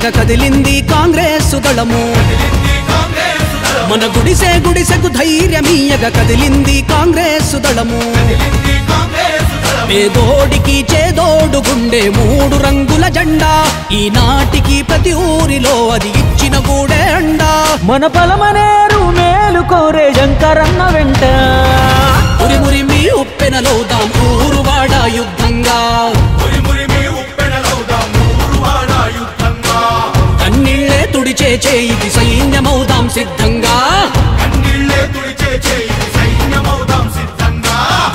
నీయగ కదిలింది కాంగ్రెస్ దళము మన గుడిసె గుడిసెకు ధైర్యమీయగ కదిలింది కాంగ్రెస్ దళము పేదోడికి చేదోడు గుండె మూడు రంగుల జెండా ఈనాటికి ప్రతి ఊరిలో అది ఇచ్చిన గూడే అండా మన పలమనేరు మేలు కోరే శంకరన్న వెంట ఉరిమురిమి ఉప్పెనలవుదాం ఊరువాడ యుద్ధంగా కన్నీళ్ళే తుడిచే చేయికి సైన్యమవుదాం సిద్ధంగా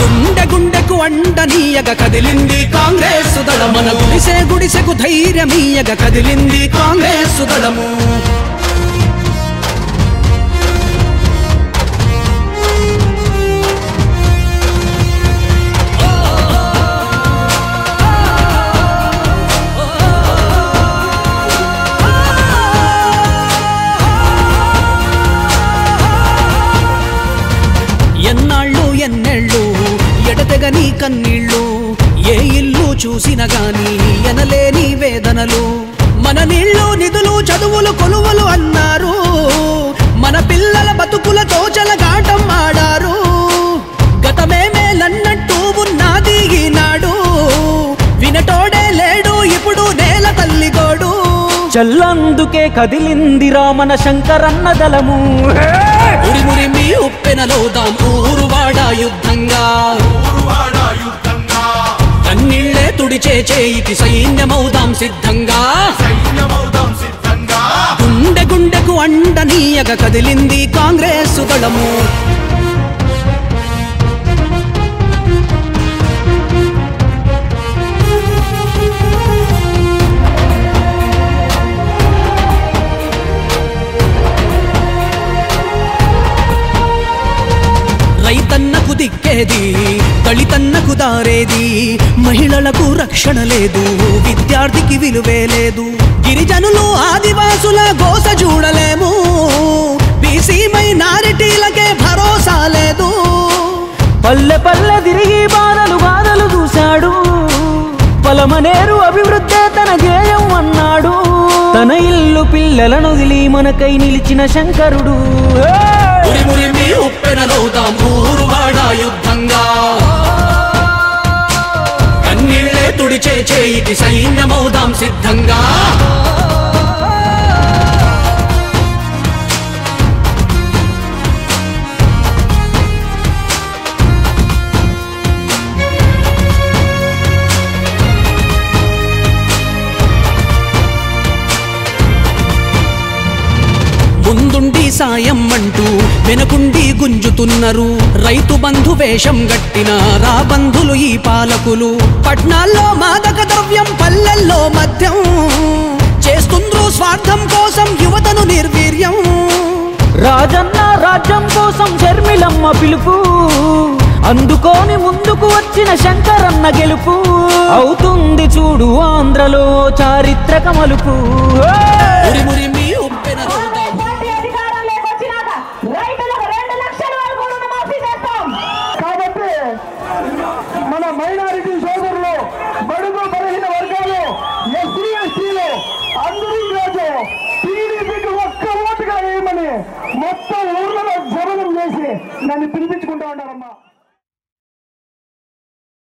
గుండె గుండెకు అండనీయగ కదిలింది కాంగ్రెస్ దళము మన గుడిసె గుడిసెకు ధైర్యమీయగ కదిలింది కాంగ్రెస్ దళము ఎన్నాళ్ళు ఎన్నెళ్ళు ఎడతెగని కన్నీళ్ళు ఏ ఇల్లు చూసిన గాని ఎనలేని వేదనలు మన నీళ్ళు నిధులు చదువులు కొలువులు అన్నారు మన పిల్లల బతుకులతో చెలగాటం ఆడారు గతమే మేలన్నట్టు ఉన్నది ఈనాడు వినటోడే లేడు ఇప్పుడు నేల తల్లిగోడు చల్లందుకే కదిలిందిరా మన శంకరన్న దళము ఉరిమురిమి ఉప్పెనలవుదాం ఊరువాడ యుద్ధంగా కన్నీళ్ళే తుడిచే చేయికి సైన్యమవుదాం సిద్ధంగా గుండె గుండెకు అండనీయగ కదిలింది కాంగ్రెస్ దళము రైతన్నకు దిక్కేది దళితన్నకు దారేది మహిళలకు రక్షణ లేదు విద్యార్థికి విలువే లేదు గిరిజనులు ఆదివాసుల గోస చూడలేము బీసీ మైనారిటీలకే భరోసా లేదు పల్లె పల్లె తిరిగి బాధలు చూశాడు పలమనేరు అభివృద్ధే తన ధ్యేయం అన్నాడు తన ఇల్లు పిల్లలను వదిలి మనకై నిలిచిన శంకరుడు ఉరిమురిమి ఉప్పెనలవుదాం ఊరువాడ యుద్ధంగా కన్నీళ్ళే తుడిచే చేయికి సైన్యమవుదాం సిద్ధంగా ముందుండి సాయం అంటూ వెనకుండి గుంజుతున్నారు రైతు బంధు వేషం గట్టిన రాబంధులు ఈ పాలకులు పట్నాల్లో మాదక ద్రవ్యం పల్లెల్లో మద్యం చేస్తుండ్రు స్వార్థం కోసం యువతను నిర్వీర్యం రాజన్న రాజ్యం కోసం షర్మిలమ్మ పిలుపు అందుకోని ముందుకు వచ్చిన శంకరన్న గెలుపు అవుతుంది చూడు ఆంధ్రలో చారిత్రక మలుపు ఉరిమురిమి ఉప్పెనలవుదాం మన మైనారిటీ సోదరులు బడుగు బలహీన వర్గాలు ఎస్సీ ఎస్టీలు అందరూ ఈరోజు టీడీపీకి ఒక్క ఓటుగా వేయమని మొత్తం ఊర్లలో జగనం చేసి నన్ను పిలిపించుకుంటా ఉన్నారమ్మా.